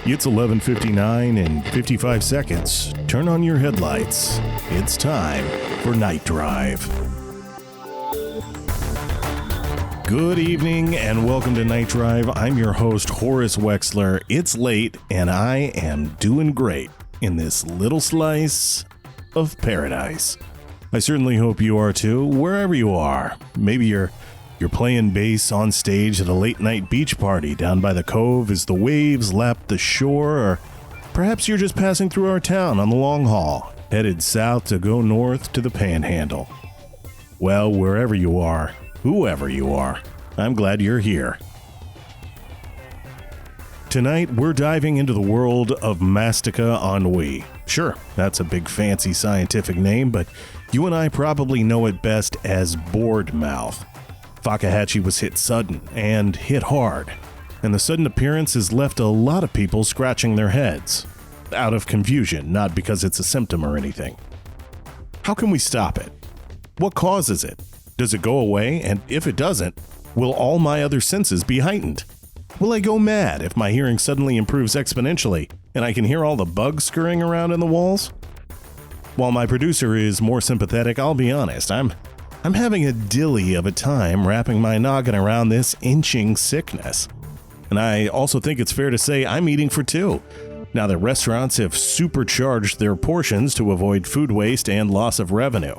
It's 11:59 and 55 seconds. Turn on your headlights. It's time for Night Drive. Good evening and welcome to Night Drive. I'm your host, Horace Wexler. It's late and I am doing great in this little slice of paradise. I certainly hope you are too, wherever you are. Maybe you're playing bass on stage at a late-night beach party down by the cove as the waves lap the shore, or perhaps you're just passing through our town on the long haul, headed south to go north to the Panhandle. Well, wherever you are, whoever you are, I'm glad you're here. Tonight, we're diving into the world of mastica ennui. Sure, that's a big fancy scientific name, but you and I probably know it best as bored mouth. Fakahatchee was hit sudden and hit hard, and the sudden appearance has left a lot of people scratching their heads. Out of confusion, not because it's a symptom or anything. How can we stop it? What causes it? Does it go away? And if it doesn't, will all my other senses be heightened? Will I go mad if my hearing suddenly improves exponentially and I can hear all the bugs scurrying around in the walls? While my producer is more sympathetic, I'll be honest, I'm having a dilly of a time wrapping my noggin around this inching sickness. And I also think it's fair to say I'm eating for two, now that restaurants have supercharged their portions to avoid food waste and loss of revenue.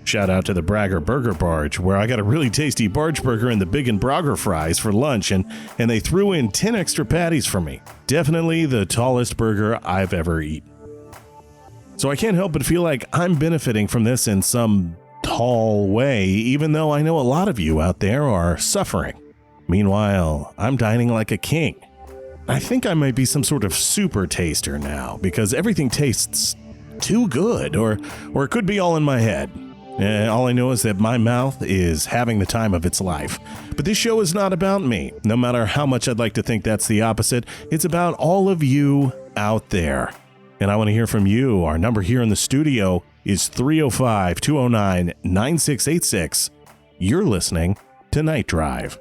Shout out to the Bragger Burger Barge, where I got a really tasty barge burger and the Big and Bragger fries for lunch, and they threw in 10 extra patties for me. Definitely the tallest burger I've ever eaten. So I can't help but feel like I'm benefiting from this in some tall way, even though I know a lot of you out there are suffering. Meanwhile, I'm dining like a king. I think I might be some sort of super taster now, because everything tastes too good, or it could be all in my head. All I know is that my mouth is having the time of its life. But this show is not about me, no matter how much I'd like to think that's the opposite. It's about all of you out there. And I want to hear from you. Our number here in the studio is 305-209-9686. You're listening to Night Drive.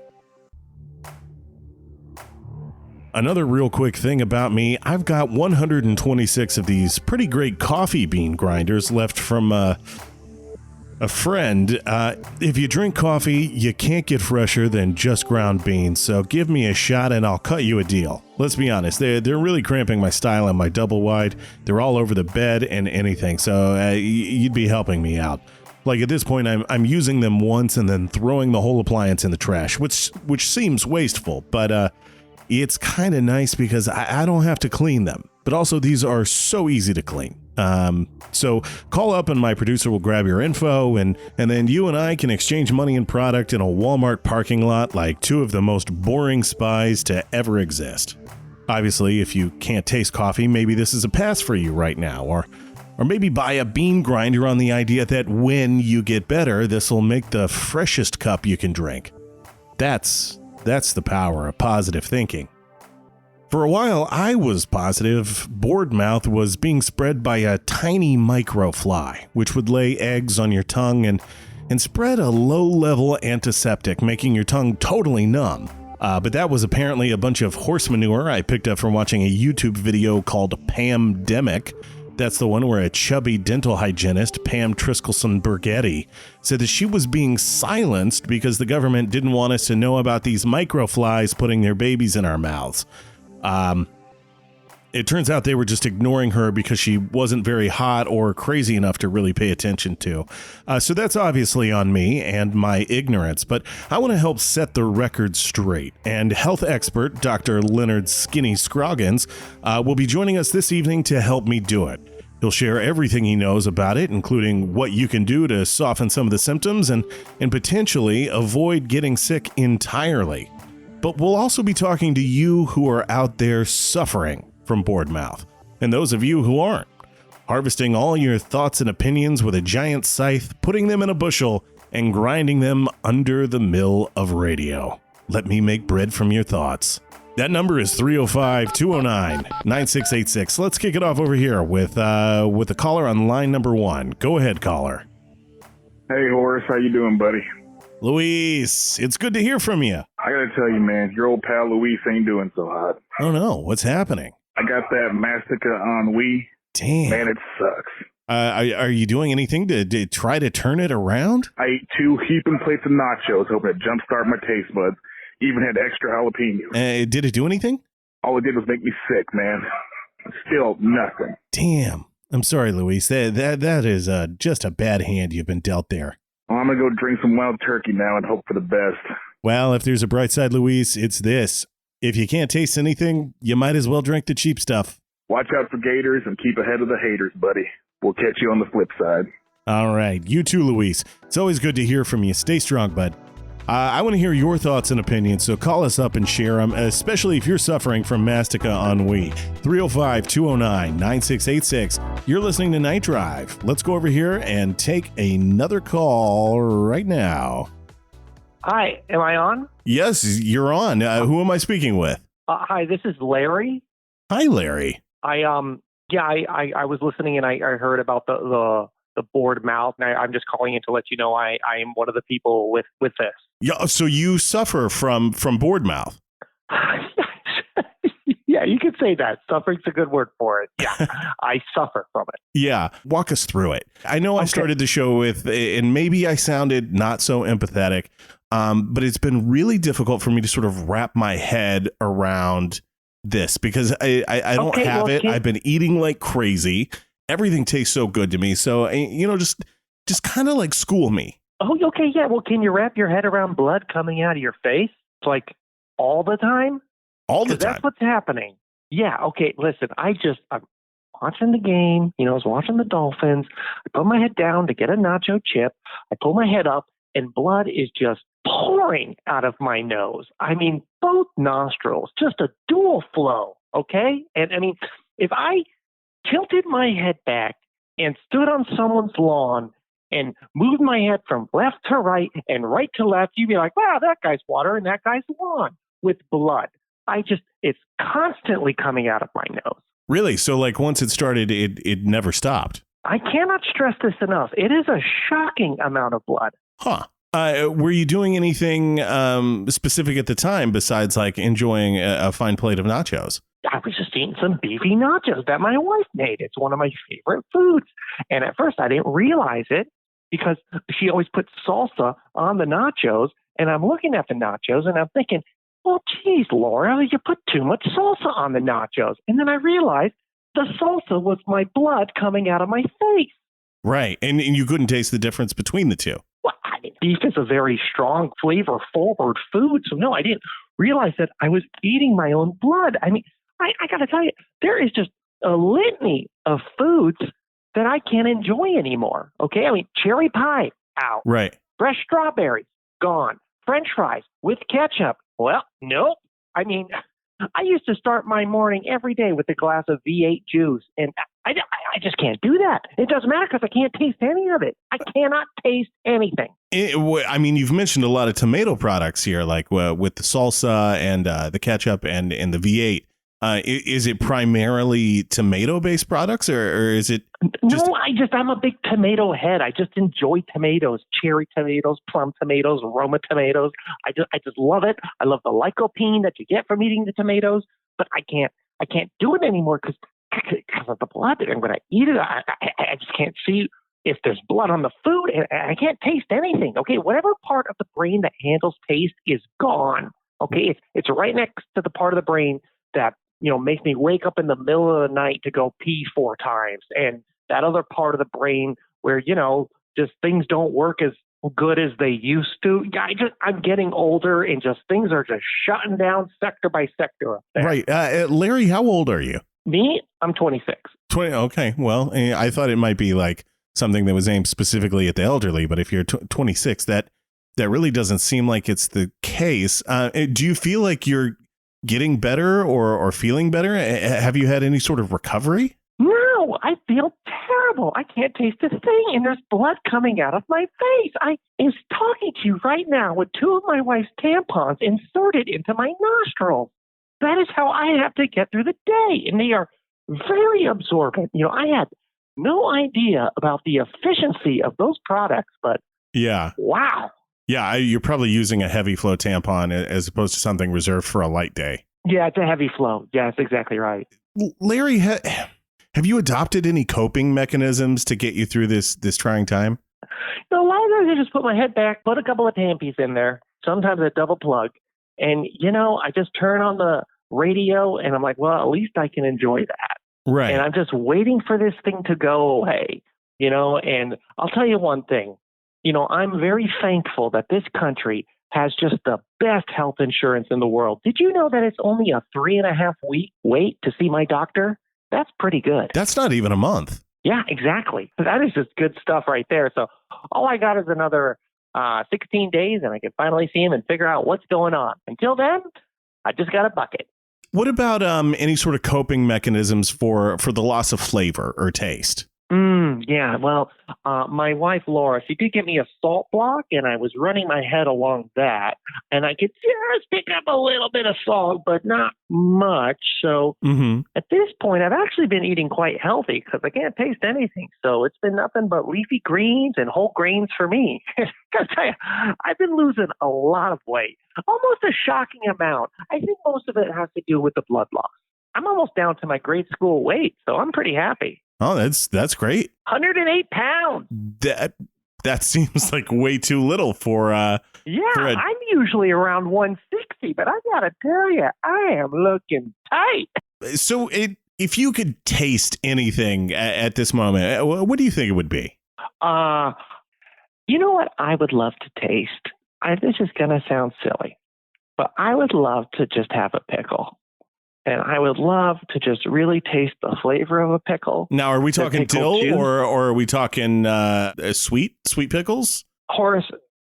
Another real quick thing about me, I've got 126 of these pretty great coffee bean grinders left from a friend. If you drink coffee, you can't get fresher than just ground beans, so give me a shot and I'll cut you a deal. Let's be honest, they're really cramping my style and my double wide. They're all over the bed and anything, so you'd be helping me out. Like at this point, I'm using them once and then throwing the whole appliance in the trash, which seems wasteful, but it's kind of nice because I don't have to clean them. But also, these are so easy to clean. So call up and my producer will grab your info, and then you and I can exchange money and product in a Walmart parking lot like two of the most boring spies to ever exist. Obviously, if you can't taste coffee, maybe this is a pass for you right now, or maybe buy a bean grinder on the idea that when you get better, this will make the freshest cup you can drink. That's the power of positive thinking. For a while, I was positive bored mouth was being spread by a tiny microfly, which would lay eggs on your tongue and spread a low-level antiseptic, making your tongue totally numb. But that was apparently a bunch of horse manure I picked up from watching a YouTube video called Pamdemic. That's the one where a chubby dental hygienist, Pam Triskelson-Burgetti, said that she was being silenced because the government didn't want us to know about these microflies putting their babies in our mouths. It turns out they were just ignoring her because she wasn't very hot or crazy enough to really pay attention to. So that's obviously on me and my ignorance, but I want to help set the record straight. And health expert Dr. Leonard Skinny Scroggins will be joining us this evening to help me do it. He'll share everything he knows about it, including what you can do to soften some of the symptoms and potentially avoid getting sick entirely. But we'll also be talking to you who are out there suffering from bored mouth, and those of you who aren't, harvesting all your thoughts and opinions with a giant scythe, putting them in a bushel, and grinding them under the mill of radio. Let me make bread from your thoughts. That number is 305-209-9686. Let's kick it off over here with the caller on line number one. Go ahead, caller. Hey, Horace. How you doing, buddy? Luis, it's good to hear from you. I gotta tell you, man, your old pal Luis ain't doing so hot. Oh, no. What's happening? got that Mastica ennui. Damn. Man, it sucks. Are you doing anything to try to turn it around? I ate 2 heaping plates of nachos, hoping to jumpstart my taste buds. Even had extra jalapenos. Did it do anything? All it did was make me sick, man. Still nothing. Damn. I'm sorry, Luis. That is just a bad hand you've been dealt there. Well, I'm going to go drink some wild turkey now and hope for the best. Well, if there's a bright side, Luis, it's this. If you can't taste anything, you might as well drink the cheap stuff. Watch out for gators and keep ahead of the haters, buddy. We'll catch you on the flip side. All right. You too, Luis. It's always good to hear from you. Stay strong, bud. I want to hear your thoughts and opinions, so call us up and share them, especially if you're suffering from Mastica ennui. 305-209-9686. You're listening to Night Drive. Let's go over here and take another call right now. Hi, am I on? Yes, you're on. Who am I speaking with? Hi, this is Larry. Hi, Larry. I was listening and I heard about the bored mouth, and I'm just calling in to let you know I am one of the people with this. Yeah, so you suffer from bored mouth. Yeah, you could say that. Suffering's a good word for it. Yeah, I suffer from it. Yeah, walk us through it. I know I started the show with, and maybe I sounded not so empathetic, but it's been really difficult for me to sort of wrap my head around this because I don't have it. I've been eating like crazy. Everything tastes so good to me. So, just kind of like school me. Oh, okay. Yeah. Well, can you wrap your head around blood coming out of your face? It's like all the time? All the time. That's what's happening. Yeah. Okay. Listen, I'm watching the game. I was watching the Dolphins. I put my head down to get a nacho chip. I pull my head up and blood is just pouring out of my nose. I mean, both nostrils, just a dual flow. Okay. And I mean, if I tilted my head back and stood on someone's lawn and moved my head from left to right and right to left, you'd be like, wow, that guy's water and that guy's lawn with blood. It's constantly coming out of my nose. Really? So like once it started, it never stopped? I cannot stress this enough. It is a shocking amount of blood. Huh. Were you doing anything specific at the time besides like enjoying a fine plate of nachos? I was just eating some beefy nachos that my wife made. It's one of my favorite foods. And at first I didn't realize it because she always puts salsa on the nachos. And I'm looking at the nachos and I'm thinking, well, geez, Laura, you put too much salsa on the nachos. And then I realized the salsa was my blood coming out of my face. Right. And you couldn't taste the difference between the two. Well, beef is a very strong, flavor-forward food. So, no, I didn't realize that I was eating my own blood. I mean, I got to tell you, there is just a litany of foods that I can't enjoy anymore. Okay. I mean, cherry pie, out. Right. Fresh strawberries, gone. French fries with ketchup. Well, nope. I mean, I used to start my morning every day with a glass of V8 juice, and I just can't do that. It doesn't matter because I can't taste any of it. I cannot taste anything. I mean, you've mentioned a lot of tomato products here, like with the salsa and the ketchup and the V8. Is it primarily tomato-based products, or is it? No, I'm a big tomato head. I just enjoy tomatoes, cherry tomatoes, plum tomatoes, Roma tomatoes. I just love it. I love the lycopene that you get from eating the tomatoes, but I can't do it anymore because of the blood. And when I eat it, I just can't see if there's blood on the food, and I can't taste anything. Okay, whatever part of the brain that handles taste is gone. Okay, it's right next to the part of the brain that makes me wake up in the middle of the night to go pee 4 times. And that other part of the brain where, just things don't work as good as they used to. I'm getting older and just things are just shutting down sector by sector up there. Right. Larry, how old are you? Me? I'm 26. 20. Okay. Well, I thought it might be like something that was aimed specifically at the elderly, but if you're 26, that really doesn't seem like it's the case. Do you feel like you're getting better or feeling better? Have you had any sort of recovery? No, I feel terrible. I can't taste a thing, and there's blood coming out of my face. I am talking to you right now with 2 of my wife's tampons inserted into my nostrils. That is how I have to get through the day, and they are very absorbent. I had no idea about the efficiency of those products, but yeah, wow. Yeah, you're probably using a heavy flow tampon as opposed to something reserved for a light day. Yeah, it's a heavy flow. Yeah, that's exactly right. Larry, have you adopted any coping mechanisms to get you through this trying time? A lot of times I just put my head back, put a couple of tampies in there, sometimes a double plug, and, I just turn on the radio and I'm like, well, at least I can enjoy that. Right. And I'm just waiting for this thing to go away, and I'll tell you one thing, I'm very thankful that this country has just the best health insurance in the world. Did you know that it's only a 3.5 week wait to see my doctor? That's pretty good. That's not even a month. Yeah, exactly. That is just good stuff right there. So all I got is another 16 days and I can finally see him and figure out what's going on. Until then, I just got a bucket. What about any sort of coping mechanisms for the loss of flavor or taste? Yeah, well, my wife, Laura, she did get me a salt block, and I was running my head along that, and I could just pick up a little bit of salt, but not much. So At this point, I've actually been eating quite healthy because I can't taste anything. So it's been nothing but leafy greens and whole grains for me. Gotta tell you, I've been losing a lot of weight, almost a shocking amount. I think most of it has to do with the blood loss. I'm almost down to my grade school weight, so I'm pretty happy. Oh, that's great. 108 pounds. That seems like way too little for I'm usually around 160, but I gotta tell you, I am looking tight. So if you could taste anything at this moment, what do you think it would be? You know what I would love to taste? This is gonna sound silly, but I would love to just have a pickle. And I would love to just really taste the flavor of a pickle. Now, are we talking dill or are we talking sweet pickles? Horace,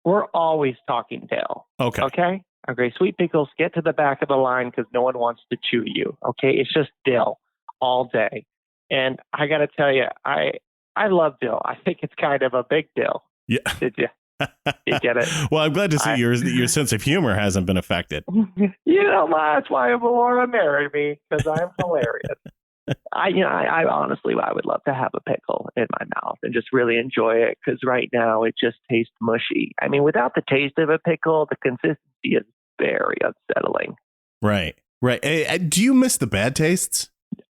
we're always talking dill. Okay. Okay. Sweet pickles, get to the back of the line because no one wants to chew you. Okay. It's just dill all day. And I got to tell you, I love dill. I think it's kind of a big deal. Yeah. Did you? You get it? Well, I'm glad to see your sense of humor hasn't been affected. That's why Laura married me, because I'm hilarious. I honestly, I would love to have a pickle in my mouth and just really enjoy it, because right now it just tastes mushy. I mean, without the taste of a pickle, the consistency is very unsettling. Right. Do you miss the bad tastes?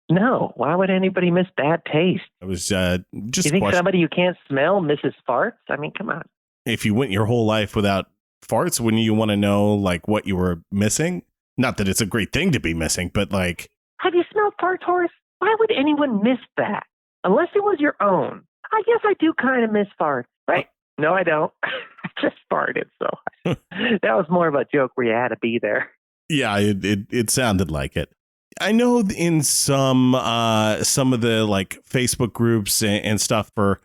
No. Why would anybody miss bad taste? I was just. You think somebody you can't smell misses farts? I mean, come on. If you went your whole life without farts, wouldn't you want to know like what you were missing? Not that it's a great thing to be missing, but like. Have you smelled farts, Horace? Why would anyone miss that? Unless it was your own. I guess I do kind of miss farts, right? No, I don't. I just farted, so that was more of a joke where you had to be there. Yeah, it sounded like it. I know in some of the like Facebook groups and stuff for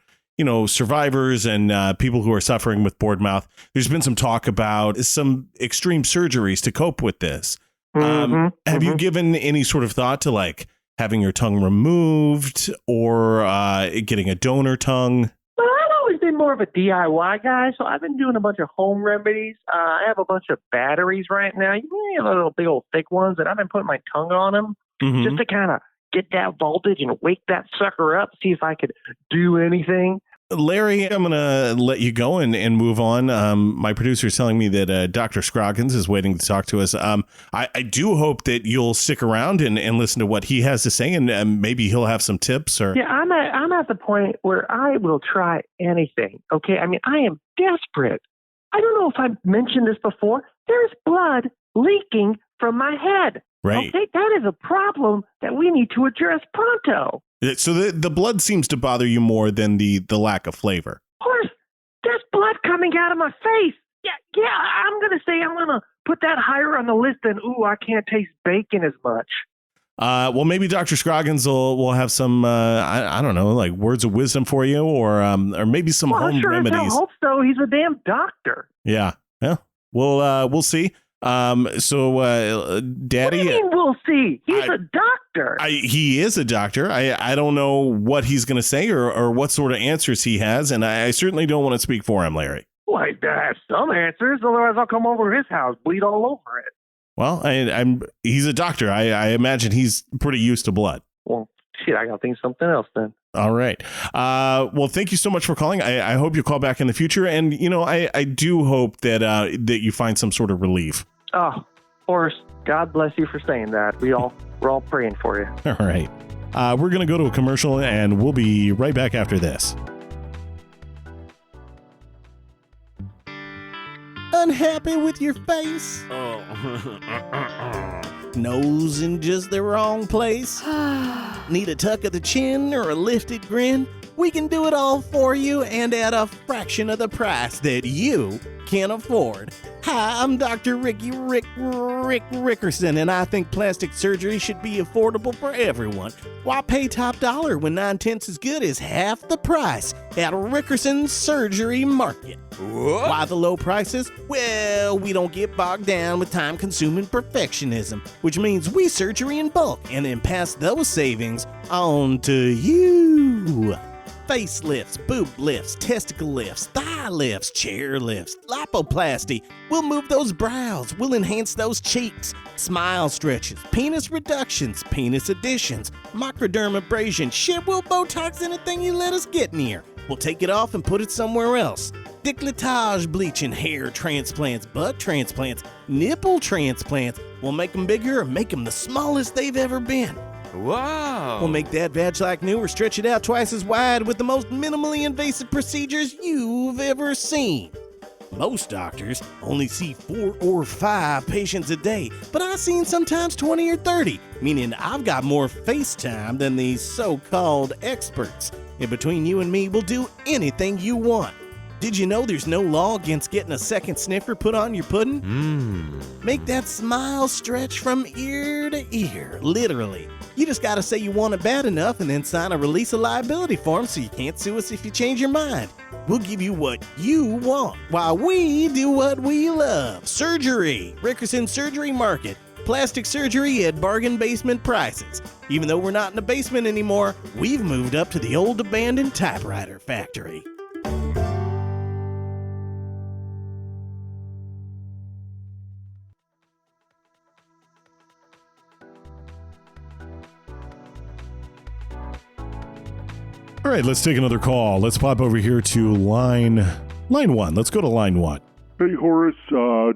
survivors and people who are suffering with bored mouth, there's been some talk about some extreme surgeries to cope with this. Have you given any sort of thought to like having your tongue removed or getting a donor tongue? Well, I've always been more of a DIY guy, so I've been doing a bunch of home remedies. I have a bunch of batteries right now, little big old thick ones, and I've been putting my tongue on them just to kind of get that voltage and wake that sucker up, see if I could do anything. Larry, I'm going to let you go and move on. My producer is telling me that Dr. Scroggins is waiting to talk to us. I do hope that you'll stick around and listen to what he has to say, and maybe he'll have some tips. Or yeah, I'm at the point where I will try anything. Okay, I mean, I am desperate. I don't know if I've mentioned this before. There's blood leaking from my head. Right. Okay, that is a problem that we need to address pronto. So the blood seems to bother you more than the lack of flavor. Of course, there's blood coming out of my face. Yeah, I'm going to say I'm going to put that higher on the list than, I can't taste bacon as much. Well, maybe Dr. Scroggins will have some, I don't know, like words of wisdom for you or maybe some home remedies. I hope so. He's a damn doctor. Yeah. We'll see. So Daddy, what do you mean we'll see? He's a doctor. He is a doctor. I don't know what he's going to say or what sort of answers he has. And I certainly don't want to speak for him, Larry. Well, I have some answers. Otherwise, I'll come over to his house, bleed all over it. Well, he's a doctor. I imagine he's pretty used to blood. Well, shit, I got to think something else then. All right. Well, thank you so much for calling. I hope you call back in the future. And, I do hope that you find some sort of relief. Oh, Horace, God bless you for saying that. We're all praying for you. All right. We're going to go to a commercial, and we'll be right back after this. Unhappy with your face? Nose in just the wrong place? Need a tuck of the chin or a lifted grin? We can do it all for you and at a fraction of the price that you can afford. Hi, I'm Dr. Rick Rickerson, and I think plastic surgery should be affordable for everyone. Why pay top dollar when 9/10 as good as half the price at Rickerson Surgery Market? What? Why the low prices? Well, we don't get bogged down with time-consuming perfectionism, which means we surgery in bulk and then pass those savings on to you. Face lifts, boob lifts, testicle lifts, thigh lifts, chair lifts, lipoplasty. We'll move those brows. We'll enhance those cheeks. Smile stretches, penis reductions, penis additions, microdermabrasion. Shit, we'll Botox anything you let us get near. We'll take it off and put it somewhere else. Décolletage bleaching, hair transplants, butt transplants, nipple transplants. We'll make them bigger or make them the smallest they've ever been. Wow. We'll make that vag like new or stretch it out twice as wide with the most minimally invasive procedures you've ever seen. Most doctors only see 4 or 5 patients a day, but I've seen sometimes 20 or 30, meaning I've got more face time than these so-called experts. And between you and me, we'll do anything you want. Did you know there's no law against getting a second sniffer put on your pudding? Make that smile stretch from ear to ear, literally. You just gotta say you want it bad enough and then sign a release of liability form so you can't sue us if you change your mind. We'll give you what you want while we do what we love. Surgery. Rickerson Surgery Market. Plastic surgery at bargain basement prices. Even though we're not in the basement anymore, we've moved up to the old abandoned typewriter factory. All right, let's take another call. Let's pop over here to line 1. Let's go to line 1. Hey, Horace,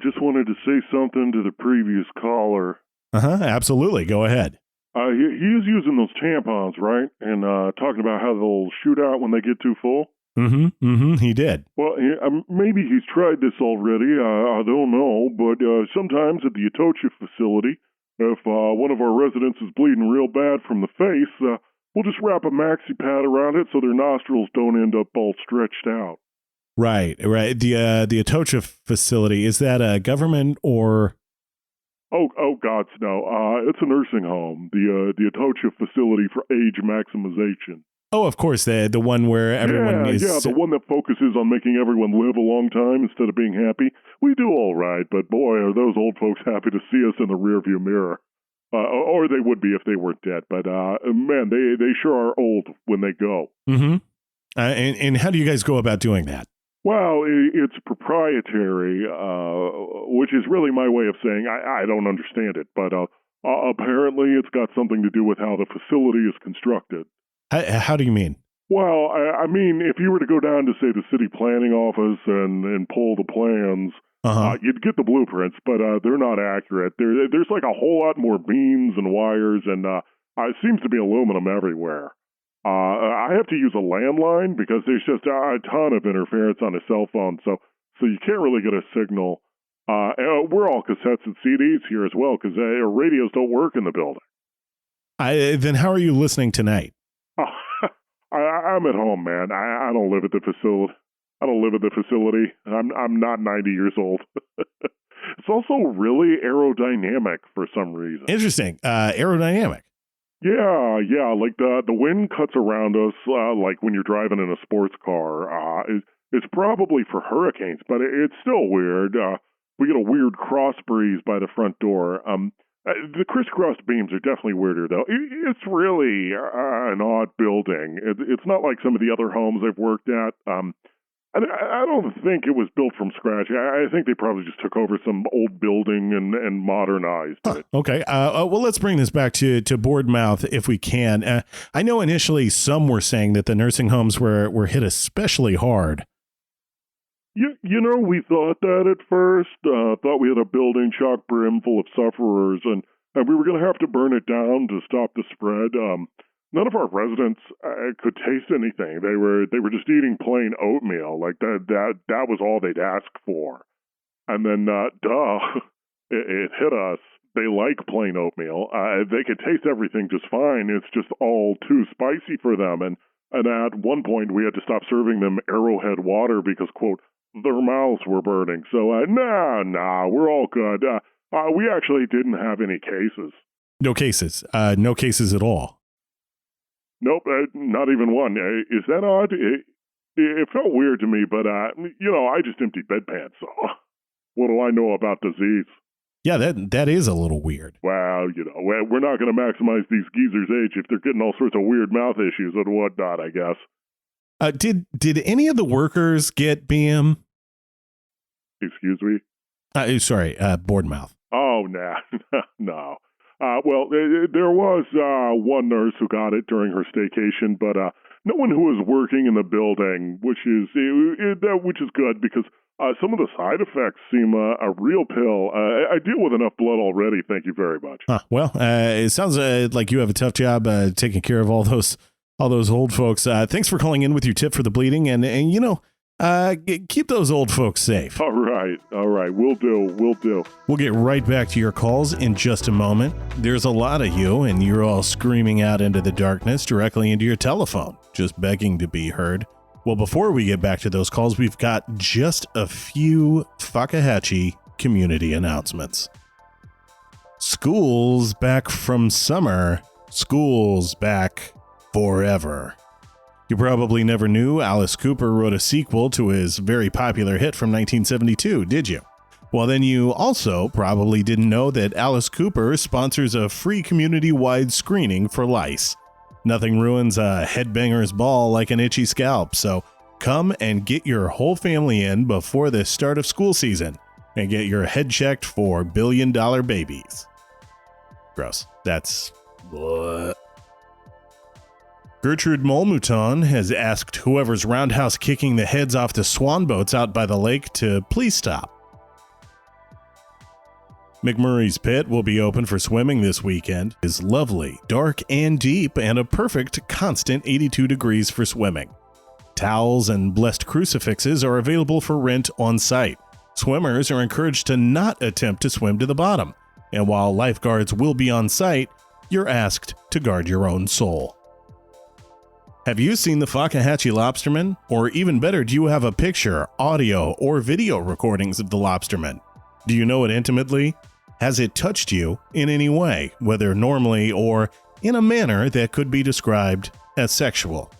just wanted to say something to the previous caller. Absolutely. Go ahead. He is using those tampons, right? And talking about how they'll shoot out when they get too full. He did. Well, maybe he's tried this already. I don't know. But sometimes at the Atocha Facility, if one of our residents is bleeding real bad from the face, we'll just wrap a maxi pad around it so their nostrils don't end up all stretched out. Right. The Atocha Facility, is that a government or? Oh, gods, no. It's a nursing home. The Atocha Facility for Age Maximization. Oh, of course, the one where everyone is. Yeah, the one that focuses on making everyone live a long time instead of being happy. We do all right, but boy, are those old folks happy to see us in the rearview mirror. Or they would be if they weren't dead. But, man, they sure are old when they go. And how do you guys go about doing that? Well, it's proprietary, which is really my way of saying I don't understand it. But apparently it's got something to do with how the facility is constructed. How do you mean? Well, I mean, if you were to go down to, say, the city planning office and pull the plans, you'd get the blueprints, but they're not accurate. There's like a whole lot more beams and wires, and it seems to be aluminum everywhere. I have to use a landline because there's just a ton of interference on a cell phone, so you can't really get a signal. We're all cassettes and CDs here as well because radios don't work in the building. Then how are you listening tonight? I'm at home, man. I don't live at the facility. I'm not 90 years old. It's also really aerodynamic for some reason. Interesting. Aerodynamic. Yeah. Like the wind cuts around us, like when you're driving in a sports car. It's probably for hurricanes, but it's still weird. We get a weird cross breeze by the front door. The crisscrossed beams are definitely weirder, though. It's really an odd building. It's not like some of the other homes I've worked at. I don't think it was built from scratch. I think they probably just took over some old building and modernized it. Okay. Well, let's bring this back to Boardmouth if we can. I know initially some were saying that the nursing homes were hit especially hard. We thought that at first. Thought we had a building chock brim full of sufferers, and we were going to have to burn it down to stop the spread. None of our residents could taste anything. They were just eating plain oatmeal. Like that was all they'd ask for. And then, it hit us. They like plain oatmeal. They could taste everything just fine. It's just all too spicy for them. And at one point, we had to stop serving them Arrowhead water because, quote, their mouths were burning. So, nah, we're all good. We actually didn't have any cases. No cases. No cases at all. Nope, not even one. Is that odd? It felt weird to me, but, I just emptied bedpans, so what do I know about disease? Yeah, that is a little weird. Well, we're not going to maximize these geezers' age if they're getting all sorts of weird mouth issues and whatnot, I guess. Did any of the workers get BM? Excuse me? Sorry, board mouth. Oh, nah. No. Well, there was one nurse who got it during her staycation, but no one who was working in the building, which is good because some of the side effects seem a real pill. I deal with enough blood already. Thank you very much. Well, it sounds like you have a tough job taking care of all those old folks. Thanks for calling in with your tip for the bleeding, and keep those old folks safe. All right. Will do. We'll get right back to your calls in just a moment. There's a lot of you, and you're all screaming out into the darkness directly into your telephone, just begging to be heard. Well, before we get back to those calls, we've got just a few Fakahatchee community announcements. School's back from summer. School's back forever. You probably never knew Alice Cooper wrote a sequel to his very popular hit from 1972, did you? Well, then you also probably didn't know that Alice Cooper sponsors a free community-wide screening for lice. Nothing ruins a headbanger's ball like an itchy scalp, so come and get your whole family in before the start of school season and get your head checked for billion-dollar babies. Gross. That's... Bleh. Gertrude Molmouton has asked whoever's roundhouse kicking the heads off the swan boats out by the lake to please stop. McMurray's Pit will be open for swimming this weekend. It is lovely, dark and deep, and a perfect constant 82 degrees for swimming. Towels and blessed crucifixes are available for rent on site. Swimmers are encouraged to not attempt to swim to the bottom, and while lifeguards will be on site, you're asked to guard your own soul. Have you seen the Fakahatchee Lobsterman? Or even better, do you have a picture, audio, or video recordings of the Lobsterman? Do you know it intimately? Has it touched you in any way, whether normally or in a manner that could be described as sexual?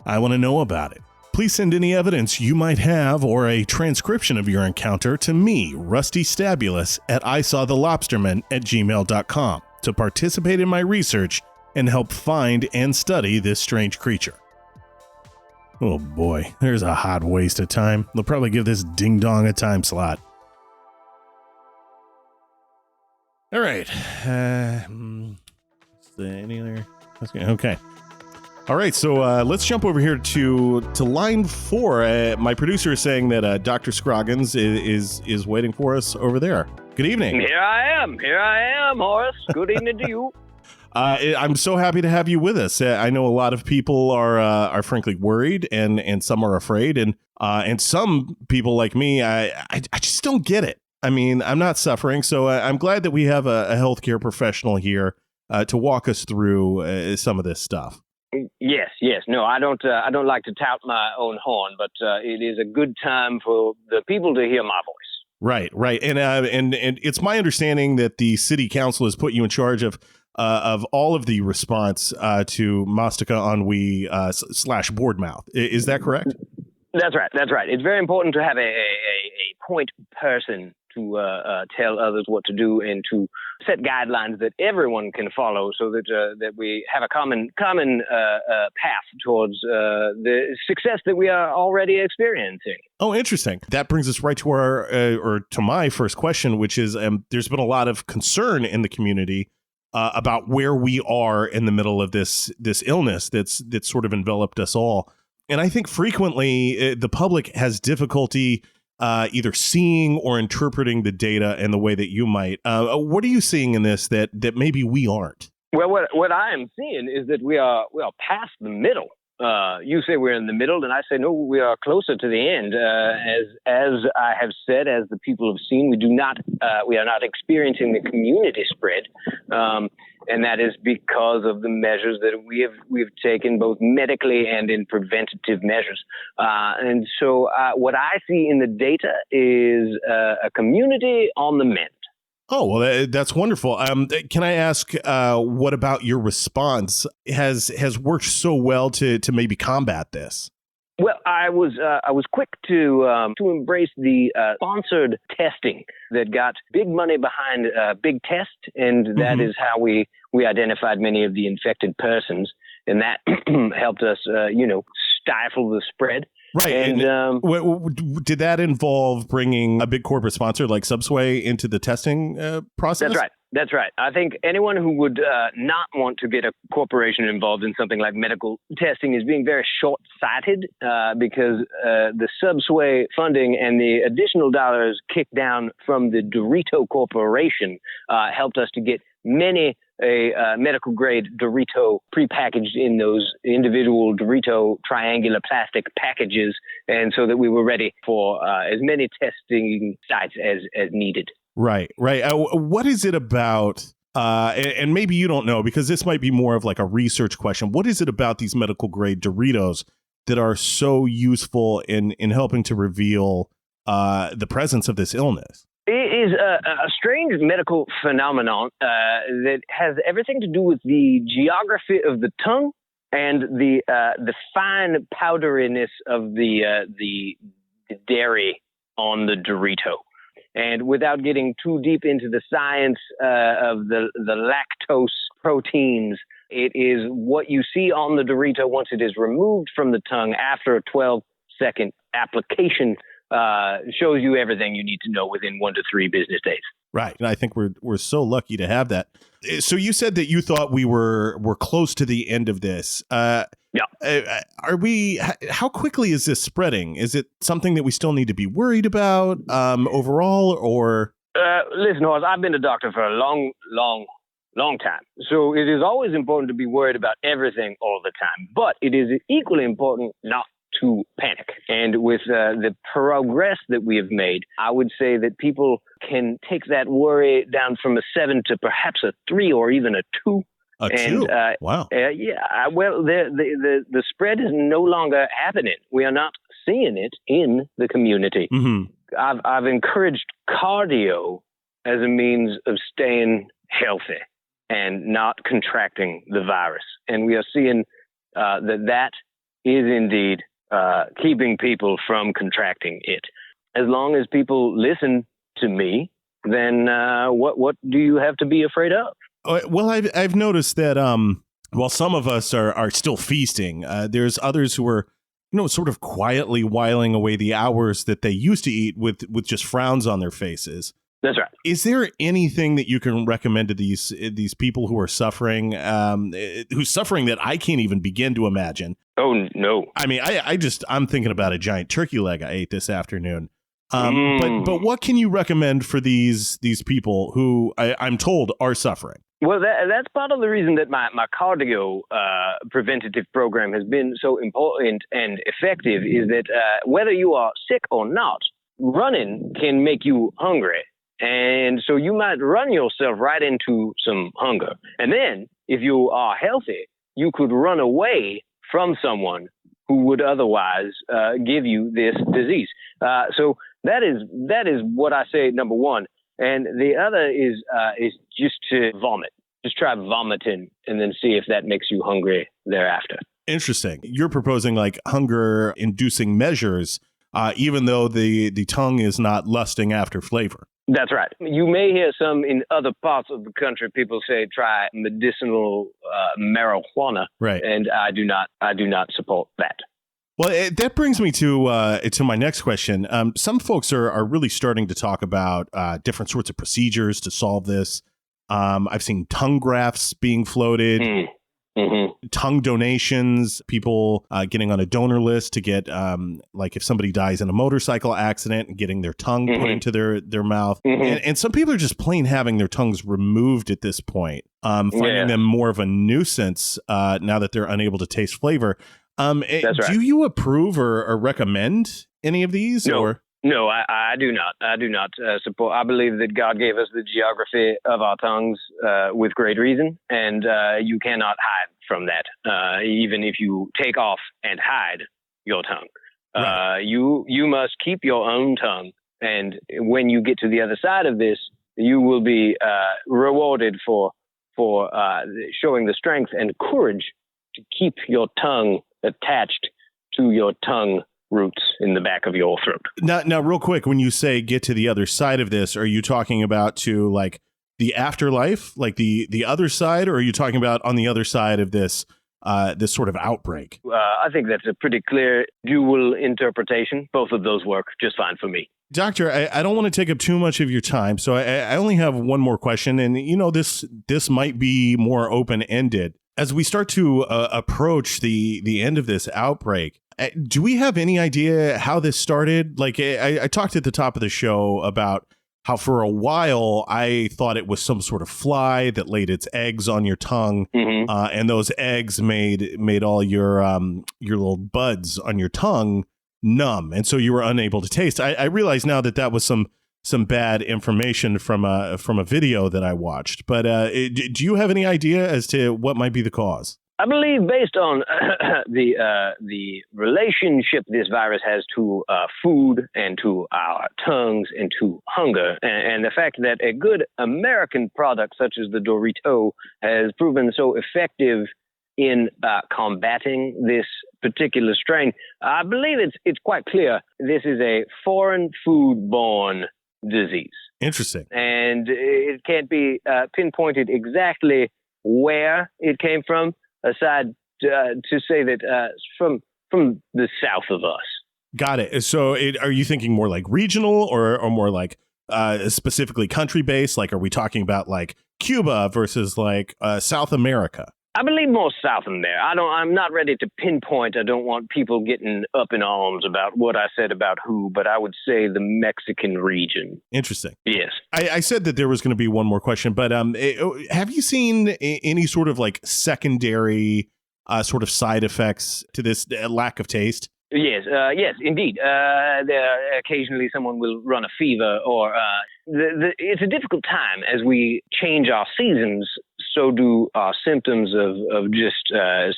I want to know about it. Please send any evidence you might have or a transcription of your encounter to me, Rusty Stabulous, at isawthelobsterman@gmail.com to participate in my research and help find and study this strange creature. Oh boy, there's a hot waste of time. They'll probably give this ding-dong a time slot. All right. Any other? Okay. All right, so let's jump over here to line 4. My producer is saying that Dr. Scroggins is waiting for us over there. Good evening. Here I am, Horace. Good evening to you. I'm so happy to have you with us. I know a lot of people are frankly worried, and some are afraid, and some people like me, I just don't get it. I mean, I'm not suffering, so I'm glad that we have a healthcare professional here to walk us through some of this stuff. Yes. No, I don't like to tout my own horn, but it is a good time for the people to hear my voice. Right, and it's my understanding that the city council has put you in charge of all of the response to Mastika Ennui / board mouth. Is that correct? That's right. It's very important to have a point person to tell others what to do and to set guidelines that everyone can follow, so that we have a common path towards the success that we are already experiencing. Oh, interesting. That brings us right to or to my first question, which is there's been a lot of concern in the community about where we are in the middle of this illness that's sort of enveloped us all. And I think frequently the public has difficulty either seeing or interpreting the data in the way that you might. What are you seeing in this that maybe we aren't? Well, what I am seeing is that we are past the middle. You say we're in the middle, and I say no, we are closer to the end. As I have said, as the people have seen, we are not experiencing the community spread, and that is because of the measures that we've taken, both medically and in preventative measures. And so, what I see in the data is a community on the mend. Oh, well, that's wonderful. Can I ask, what about your response has worked so well to maybe combat this? Well, I was quick to embrace the sponsored testing that got big money behind big test, and that is how we identified many of the infected persons, and that helped us, stifle the spread. Right. And did that involve bringing a big corporate sponsor like Subway into the testing process? That's right. I think anyone who would not want to get a corporation involved in something like medical testing is being very short-sighted because the Subway funding and the additional dollars kicked down from the Dorito Corporation helped us to get many medical grade Dorito prepackaged in those individual Dorito triangular plastic packages, and so that we were ready for as many testing sites as needed. Right. What is it about, and maybe you don't know, because this might be more of like a research question. What is it about these medical grade Doritos that are so useful in helping to reveal the presence of this illness? It is a strange medical phenomenon that has everything to do with the geography of the tongue and the fine powderiness of the dairy on the Dorito. And without getting too deep into the science of the lactose proteins, it is what you see on the Dorito once it is removed from the tongue after a 12-second application shows you everything you need to know within 1 to 3 business days. Right. And I think we're so lucky to have that. So you said that you thought we're close to the end of this. Yeah. Are we? How quickly is this spreading? Is it something that we still need to be worried about overall, or? Listen, Horace, I've been a doctor for a long time. So it is always important to be worried about everything all the time. But it is equally important not to panic. And with the progress that we have made, I would say that people can take that worry down from a 7 to perhaps a 3 or even a 2. A 2? Wow. Well, the spread is no longer happening. We are not seeing it in the community. Mm-hmm. I've encouraged cardio as a means of staying healthy and not contracting the virus. And we are seeing that is indeed keeping people from contracting it. As long as people listen to me, then what do you have to be afraid of? Well, I've noticed that while some of us are still feasting, there's others who are, sort of quietly whiling away the hours that they used to eat with just frowns on their faces. That's right. Is there anything that you can recommend to these people who are suffering, who's suffering that I can't even begin to imagine? Oh, no. I mean, I'm thinking about a giant turkey leg I ate this afternoon. But what can you recommend for these people who I'm told are suffering? Well, that's part of the reason that my cardio preventative program has been so important and effective is that whether you are sick or not, running can make you hungry. And so you might run yourself right into some hunger. And then if you are healthy, you could run away from someone who would otherwise give you this disease. So that is what I say, number one. And the other is just to vomit. Just try vomiting and then see if that makes you hungry thereafter. Interesting. You're proposing like hunger-inducing measures, even though the tongue is not lusting after flavor. That's right. You may hear some in other parts of the country. People say try medicinal marijuana, right? And I do not support that. Well, that brings me to my next question. Some folks are really starting to talk about different sorts of procedures to solve this. I've seen tongue grafts being floated. tongue donations, people getting on a donor list to get, like if somebody dies in a motorcycle accident and getting their tongue put into their mouth. And some people are just plain having their tongues removed at this point, finding them more of a nuisance now that they're unable to taste flavor. That's right. Do you approve or recommend any of these? No. Or No, I do not. I do not support. I believe that God gave us the geography of our tongues with great reason, and you cannot hide from that, even if you take off and hide your tongue. Right. You must keep your own tongue, and when you get to the other side of this, you will be rewarded for showing the strength and courage to keep your tongue attached to your tongue roots in the back of your throat. Now, real quick, when you say get to the other side of this, are you talking about to like the afterlife, like the other side, or are you talking about on the other side of this this sort of outbreak? I think that's a pretty clear dual interpretation. Both of those work just fine for me. Doctor, I don't want to take up too much of your time, so I only have one more question, and this might be more open-ended. As we start to approach the end of this outbreak, do we have any idea how this started? Like I talked at the top of the show about how for a while I thought it was some sort of fly that laid its eggs on your tongue, and those eggs made all your little buds on your tongue numb, and so you were unable to taste. I realize now that was some bad information from a video that I watched. But do you have any idea as to what might be the cause? I believe based on the relationship this virus has to food and to our tongues and to hunger, and the fact that a good American product such as the Dorito has proven so effective in combating this particular strain, I believe it's quite clear this is a foreign food-borne disease. Interesting. And it can't be pinpointed exactly where it came from, aside to say that from the south of us. Got it. So are you thinking more like regional or more like specifically country-based? Like, are we talking about like Cuba versus like South America? I believe more south than there. I'm not ready to pinpoint. I don't want people getting up in arms about what I said about who, but I would say the Mexican region. Interesting. Yes. I said that there was going to be one more question, but have you seen any sort of like secondary sort of side effects to this lack of taste? Yes, indeed. Occasionally someone will run a fever, or it's a difficult time as we change our seasons. So do our symptoms of just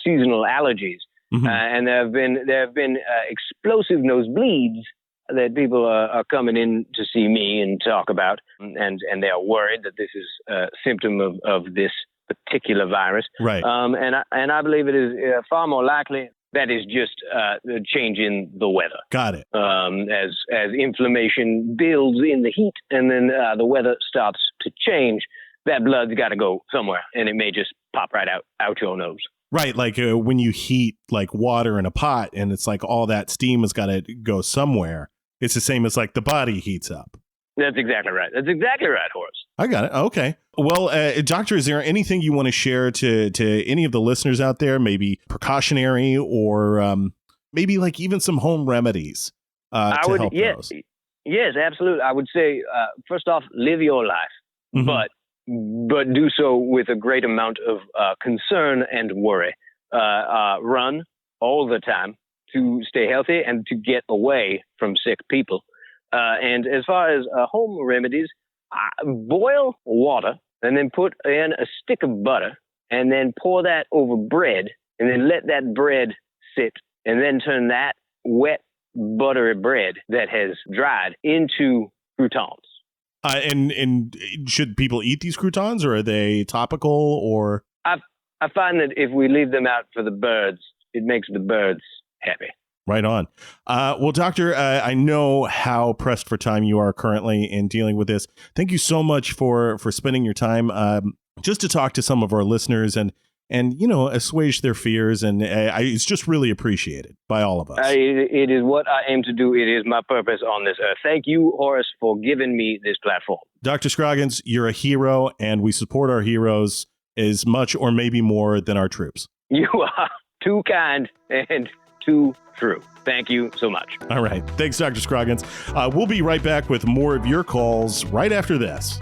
seasonal allergies, and there have been explosive nosebleeds that people are coming in to see me and talk about, and they are worried that this is a symptom of this particular virus. Right. And I believe it is far more likely that is just the change in the weather. Got it. As inflammation builds in the heat, and then the weather starts to change, that blood's got to go somewhere, and it may just pop right out your nose. Right, like when you heat like water in a pot, and it's like all that steam has got to go somewhere. It's the same as like the body heats up. That's exactly right. That's exactly right, Horace. I got it. Okay. Well, Doctor, is there anything you want to share to any of the listeners out there? Maybe precautionary, or maybe like even some home remedies to help those? Yes, absolutely. I would say, first off, live your life, but do so with a great amount of concern and worry. Run all the time to stay healthy and to get away from sick people. And as far as home remedies, boil water and then put in a stick of butter and then pour that over bread and then let that bread sit and then turn that wet, buttery bread that has dried into croutons. And should people eat these croutons, or are they topical? Or I find that if we leave them out for the birds, it makes the birds happy. Right on. Well, Doctor, I know how pressed for time you are currently in dealing with this. Thank you so much for spending your time just to talk to some of our listeners and assuage their fears. And it's just really appreciated by all of us. It is what I aim to do. It is my purpose on this earth. Thank you, Horace, for giving me this platform. Dr. Scroggins, you're a hero, and we support our heroes. as much or maybe more than our troops. You are too kind and too true. Thank you so much. All right. Thanks, Dr. Scroggins. We'll be right back with more of your calls right after this.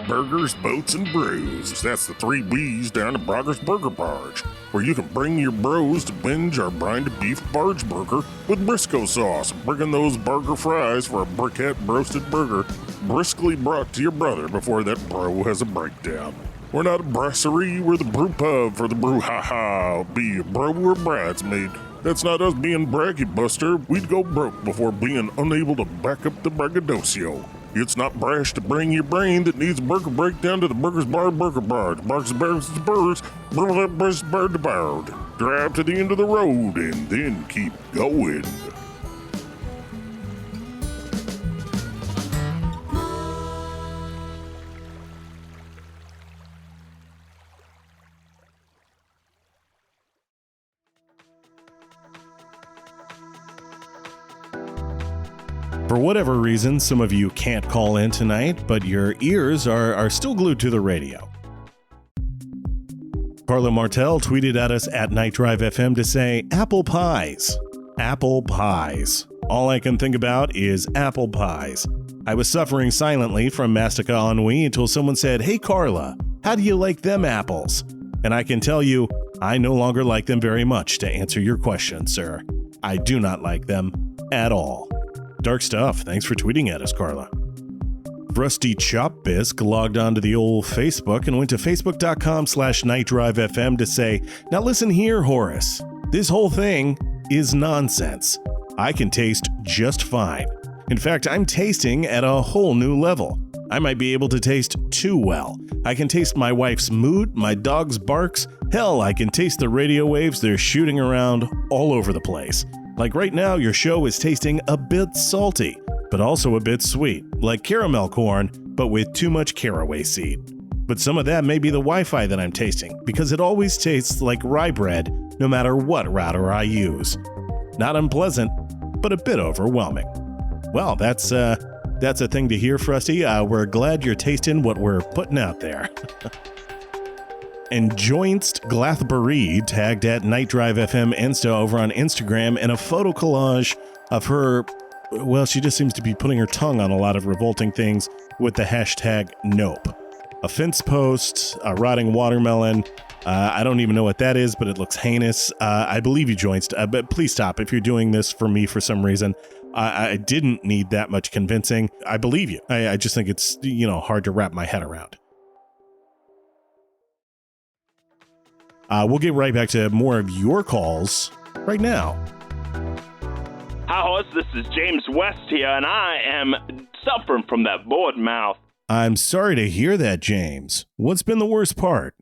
Burgers, Boats, and Brews. That's the 3 B's down at Brogger's Burger Barge, where you can bring your bros to binge our brined beef barge burger with Briscoe sauce, bringing those burger fries for a briquette roasted burger briskly brought to your brother before that bro has a breakdown. We're not a brasserie, we're the brew pub for the brouhaha, be a bro or bridesmaid. That's not us being braggy buster, we'd go broke before being unable to back up the braggadocio. It's not brash to bring your brain that needs a burger breakdown to the Burgers Bar Burger Bar. Barks and Bears and Birds, bird to bird. Drive to the end of the road and then keep going. For whatever reason, some of you can't call in tonight, but your ears are still glued to the radio. Carla Martel tweeted at us at NightDrive FM to say, apple pies. Apple pies. All I can think about is apple pies. I was suffering silently from mastica ennui until someone said, hey Carla, how do you like them apples? And I can tell you, I no longer like them very much, to answer your question, sir. I do not like them at all. Dark stuff. Thanks for tweeting at us, Carla. Rusty Chop Bisque logged onto the old Facebook and went to facebook.com/NightDriveFM to say, now listen here, Horace. This whole thing is nonsense. I can taste just fine. In fact, I'm tasting at a whole new level. I might be able to taste too well. I can taste my wife's mood, my dog's barks. Hell, I can taste the radio waves they're shooting around all over the place. Like right now, your show is tasting a bit salty, but also a bit sweet, like caramel corn, but with too much caraway seed. But some of that may be the Wi-Fi that I'm tasting, because it always tastes like rye bread, no matter what router I use. Not unpleasant, but a bit overwhelming. Well, that's a thing to hear, Frosty. We're glad you're tasting what we're putting out there. And Joinst Glathbury tagged at NightDrive FM Insta over on Instagram in a photo collage of her, well, she just seems to be putting her tongue on a lot of revolting things with the hashtag Nope. A fence post, a rotting watermelon. I don't even know what that is, but it looks heinous. I believe you, Joinst, but please stop if you're doing this for me for some reason. I didn't need that much convincing. I believe you. I just think it's, hard to wrap my head around. We'll get right back to more of your calls right now. Hi, Horse. This is James West here, and I am suffering from that bored mouth. I'm sorry to hear that, James. What's been the worst part?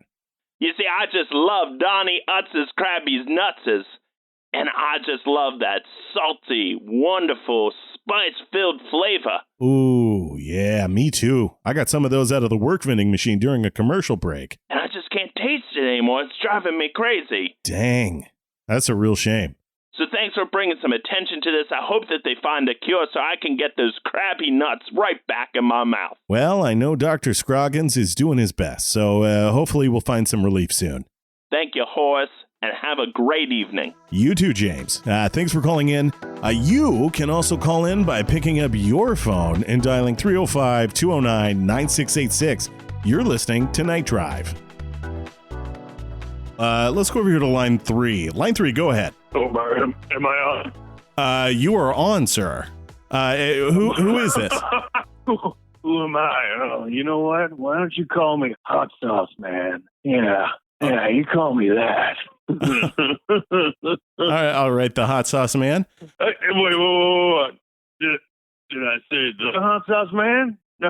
You see, I just love Donnie Utz's Krabby's Nutses, and I just love that salty, wonderful, spice-filled flavor. Ooh, yeah, me too. I got some of those out of the work vending machine during a commercial break. And I just can't taste it anymore. It's driving me crazy. Dang, that's a real shame. So thanks for bringing some attention to this. I hope that they find a cure so I can get those crabby nuts right back in my mouth. Well, I know Dr. Scroggins is doing his best, so hopefully we'll find some relief soon. Thank you, Horace, and have a great evening. You too, James. Thanks for calling in. You can also call in by picking up your phone and dialing 305-209-9686. You're listening to Night Drive. Let's go over here to line 3. Line 3, go ahead. Oh, am I on? You are on, sir. Who is this? Who am I? Oh, you know what? Why don't you call me Hot Sauce Man? Yeah, you call me that. All right, the Hot Sauce Man. Wait. Did I say the Hot Sauce Man? No,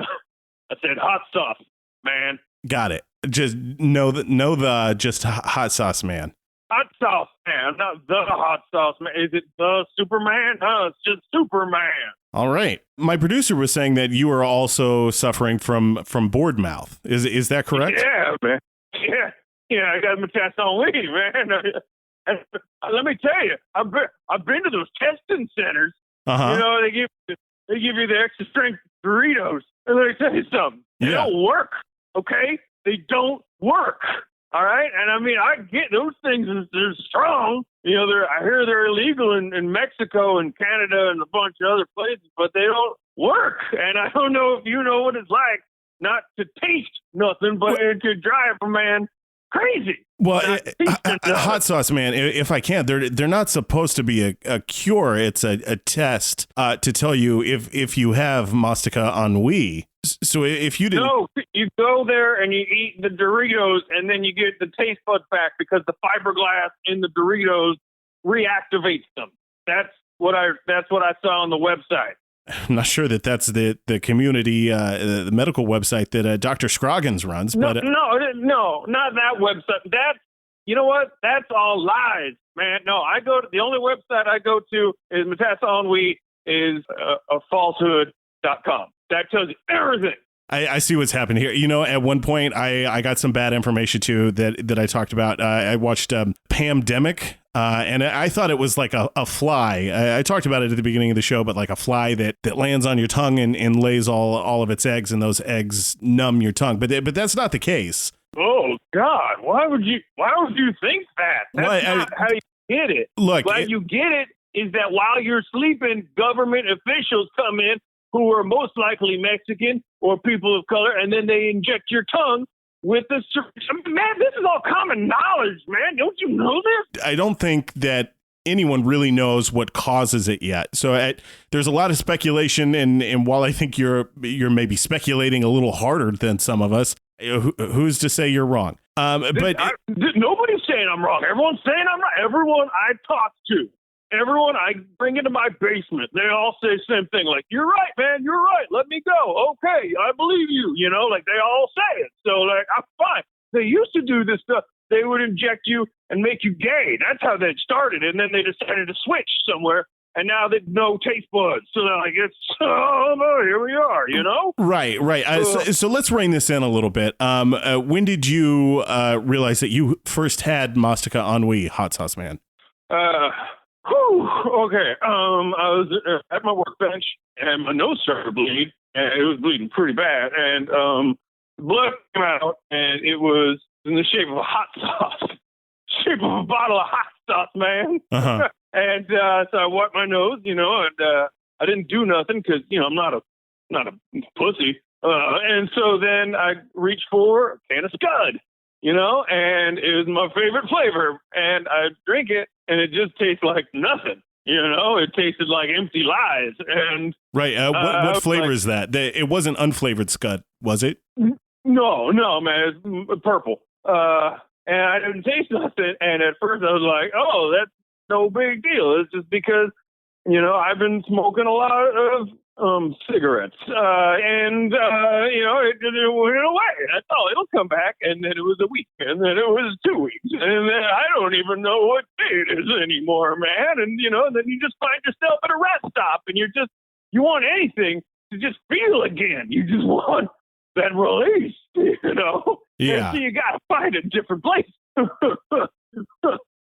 I said Hot Sauce Man. Got it. Just just Hot Sauce Man. Hot Sauce Man, not the Hot Sauce Man. Is it the Superman? No, it's just Superman. All right. My producer was saying that you are also suffering from bored mouth. Is that correct? Yeah, man. Yeah, I got my test on leave, man. And let me tell you, I've been to those testing centers, Uh-huh. You know, they give you the extra strength Doritos, and let me tell you something. They don't work. Okay, they don't work. All right, and I mean, I get those things. They're strong. You know, I hear they're illegal in Mexico and Canada and a bunch of other places, but they don't work. And I don't know if you know what it's like not to taste nothing, but to drive a man crazy. Well, hot sauce, man, if I can, they're not supposed to be a cure. It's a test to tell you if you have Mastica ennui. So if you didn't... No, you go there and you eat the Doritos, and then you get the taste buds back because the fiberglass in the Doritos reactivates them. That's what I saw on the website. I'm not sure that's the community, the medical website that Dr. Scroggins runs. No, but no, not that website. You know what? That's all lies, man. No, the only website I go to is Menace Ennui is a falsehood.com. That tells you everything. I see what's happened here. You know, at one point, I got some bad information too that I talked about. I watched Pandemic, and I thought it was like a fly. I talked about it at the beginning of the show, but like a fly that lands on your tongue and lays all of its eggs, and those eggs numb your tongue. But that's not the case. Oh God! Why would you think that? That's not how you get it. Look, you get it is that while you're sleeping, government officials come in who are most likely Mexican or people of color, and then they inject your tongue with the... Man, this is all common knowledge, man. Don't you know this? I don't think that anyone really knows what causes it yet. So there's a lot of speculation, and while I think you're maybe speculating a little harder than some of us, who's to say you're wrong? But nobody's saying I'm wrong. Everyone's saying I'm right. Everyone I talk to, everyone I bring into my basement, they all say the same thing. Like, you're right, man. You're right. Let me go. Okay, I believe you. You know, like they all say it. So, like, I'm fine. They used to do this stuff. They would inject you and make you gay. That's how they started. And then they decided to switch somewhere. And now they no taste buds. So they're like, here we are, you know? Right. So let's rein this in a little bit. When did you realize that you first had Mastica Ennui, Hot Sauce Man? Okay. I was at my workbench, and my nose started to bleed, and it was bleeding pretty bad. And blood came out, and it was in the shape of a hot sauce, shape of a bottle of hot sauce, man. Uh-huh. And so I wiped my nose, you know, and I didn't do nothing because, you know, I'm not a pussy. And so then I reached for a can of Scud, you know, and it was my favorite flavor. And I drink it, and it just tastes like nothing. You know, it tasted like empty lies. And right. What flavor is that? It wasn't unflavored Scud, was it? No, man. It's purple. And I didn't taste nothing. And at first I was like, oh, that's no big deal. It's just because, you know, I've been smoking a lot of cigarettes. And you know, it went away. That's all. It'll come back. And then it was a week. And then it was 2 weeks. And then I don't even know what day it is anymore, man. And, you know, then you just find yourself at a rest stop. And you want anything to just feel again. You just want that release, you know? Yeah. And so you got to find a different place.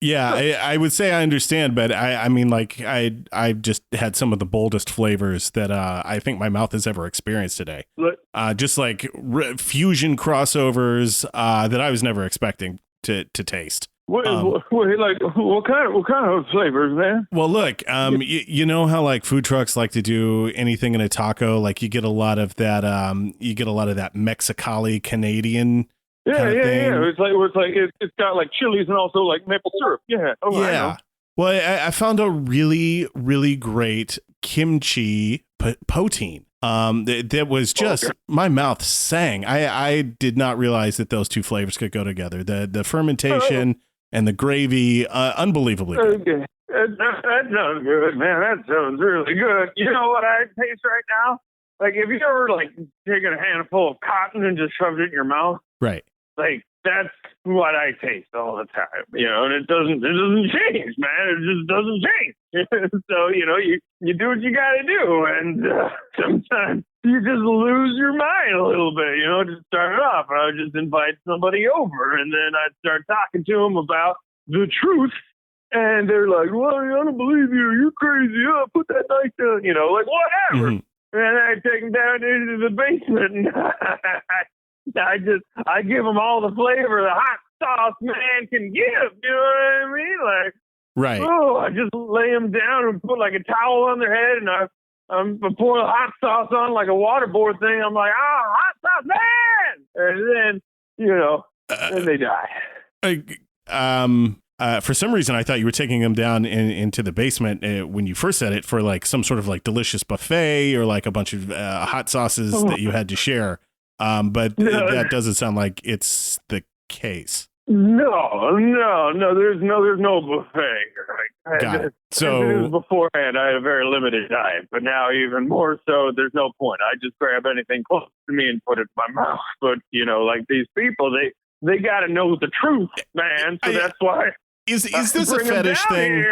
Yeah, I would say I understand, but I mean, like, I just had some of the boldest flavors that I think my mouth has ever experienced today. Just like fusion crossovers that I was never expecting to taste. What kind of flavors, man? Well, look, you know how like food trucks like to do anything in a taco, like you get a lot of that Mexicali Canadian. Yeah. It's got like chilies and also like maple syrup. Yeah. Oh, yeah. I know. Well, I found a really, really great kimchi poutine. That was just my mouth sang. I did not realize that those two flavors could go together. The fermentation and the gravy, unbelievably good. Okay. That sounds good, man. That sounds really good. You know what I taste right now? Like, have you ever like taken a handful of cotton and just shoved it in your mouth? Right. Like, that's what I taste all the time, you know, and it doesn't change, man. It just doesn't change. So, you know, you do what you got to do. And sometimes you just lose your mind a little bit, you know, just start it off. I would just invite somebody over, and then I'd start talking to them about the truth And they're like, well, I don't believe you. You're crazy. Oh, put that knife down. You know, like, whatever. Mm-hmm. And I take them down into the basement. And I give them all the flavor the hot sauce man can give. You know what I mean? Like, right. Oh, I just lay them down and put like a towel on their head, and I pour the hot sauce on like a waterboard thing. I'm like, hot sauce man! And then, then they die. For some reason, I thought you were taking them down into the basement when you first said it for like some sort of like delicious buffet or like a bunch of hot sauces that you had to share. But that doesn't sound like it's the case. No. There's no buffet. Right? Got it. So it was beforehand, I had a very limited diet, but now even more so. There's no point. I just grab anything close to me and put it in my mouth. But like these people, they got to know the truth, man. So that's why. Is this a fetish thing?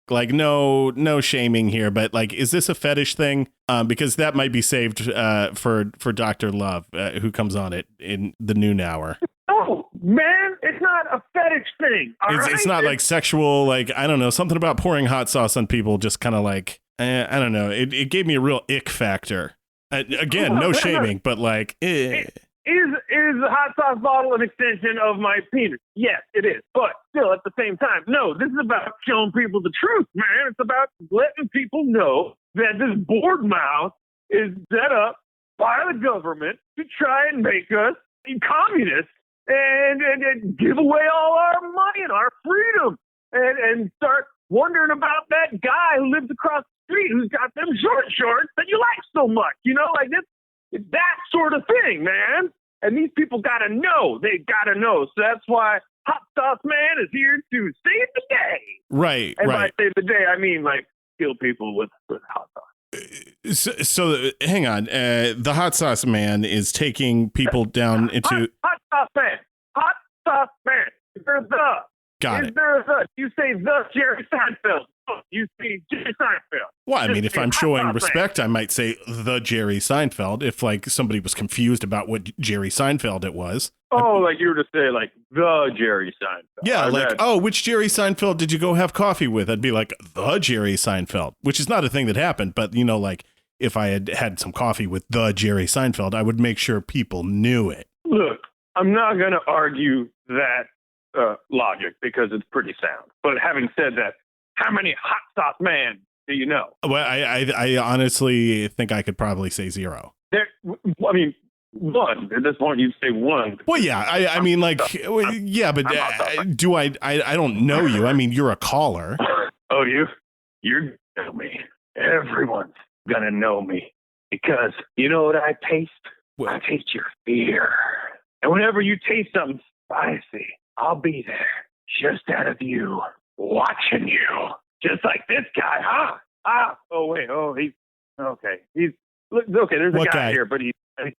Like no shaming here, but like, is this a fetish thing? Because that might be saved for Dr. Love, who comes on it in the noon hour. Oh man, it's not a fetish thing. It's not like sexual, like, I don't know, something about pouring hot sauce on people. Just kind of like, I don't know. It gave me a real ick factor. Again, no shaming, but like, Is the hot sauce bottle an extension of my penis? Yes, it is. But still, at the same time, no, this is about showing people the truth, man. It's about letting people know that this board mouth is set up by the government to try and make us communists and give away all our money and our freedom and start wondering about that guy who lives across the street who's got them shorts that you like so much. Like this. It's that sort of thing, man. And these people got to know. They got to know. So that's why Hot Sauce Man is here to save the day. Right, and right. by save the day, I mean, like, kill people with hot sauce. So hang on. The Hot Sauce Man is taking people down into... Hot Sauce Man. Hot Sauce Man. Is there the? Got it. Is there the? You say the Jerry Seinfeld. You see Jerry Seinfeld. Well, I mean, if I'm showing respect, I might say the Jerry Seinfeld if like somebody was confused about what Jerry Seinfeld it was. Oh, like you were to say like the Jerry Seinfeld. Yeah, which Jerry Seinfeld did you go have coffee with? I'd be like the Jerry Seinfeld, which is not a thing that happened. But, like if I had some coffee with the Jerry Seinfeld, I would make sure people knew it. Look, I'm not going to argue that logic because it's pretty sound. But having said that, how many Hot Sauce Man do you know? Well, I honestly think I could probably say zero. I mean, one. At this point, you'd say one. Well, yeah. I mean, like, yeah, but do I don't know you. I mean, you're a caller. Oh, you're going to know me. Everyone's going to know me because you know what I taste? Well, I taste your fear. And whenever you taste something spicy, I'll be there just out of you. Watching you, just like this guy, huh? Oh wait, he's okay. He's okay. There's a guy here, but he's I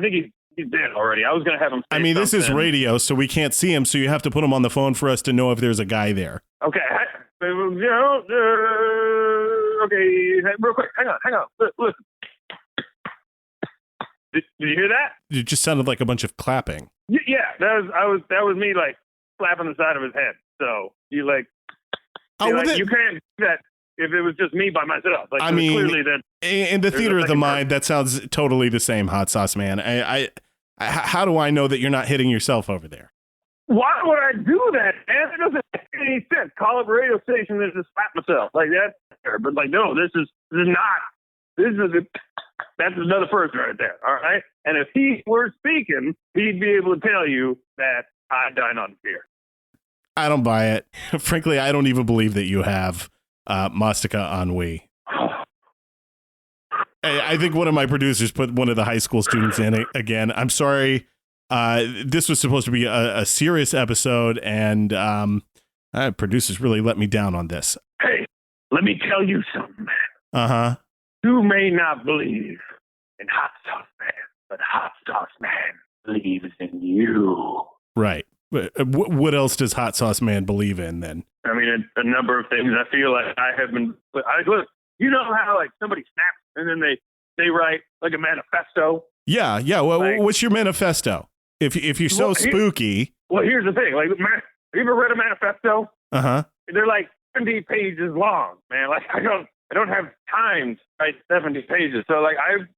think he's dead already. I was gonna have him. I mean, this is radio, so we can't see him. So you have to put him on the phone for us to know if there's a guy there. Okay, okay, real quick, hang on. Listen, did you hear that? It just sounded like a bunch of clapping. Yeah, that was me like slapping the side of his head. So you like, you can't do that if it was just me by myself. Like, I mean, clearly that in the theater of the mind, that sounds totally the same, Hot Sauce Man. I how do I know that you're not hitting yourself over there? Why would I do that, man? It doesn't make any sense. Call up a radio station and just slap myself like that. But like, no, this is that's another person right there. All right. And if he were speaking, he'd be able to tell you that I dine on fear. I don't buy it. Frankly, I don't even believe that you have Mastica ennui. I think one of my producers put one of the high school students in it again. I'm sorry. This was supposed to be a serious episode, and producers really let me down on this. Hey, let me tell you something, man. Uh-huh. You may not believe in Hot Sauce Man, but Hot Sauce Man believes in you. Right. What else does Hot Sauce Man believe in then? I mean, a number of things. I feel like I have been. Look, you know how like somebody snaps and then they write like a manifesto. Yeah. Well, like, what's your manifesto? If you're so spooky. Well, here's the thing. Like, have you ever read a manifesto? Uh-huh. They're like 70 pages long, man. Like I don't have time to write 70 pages. So like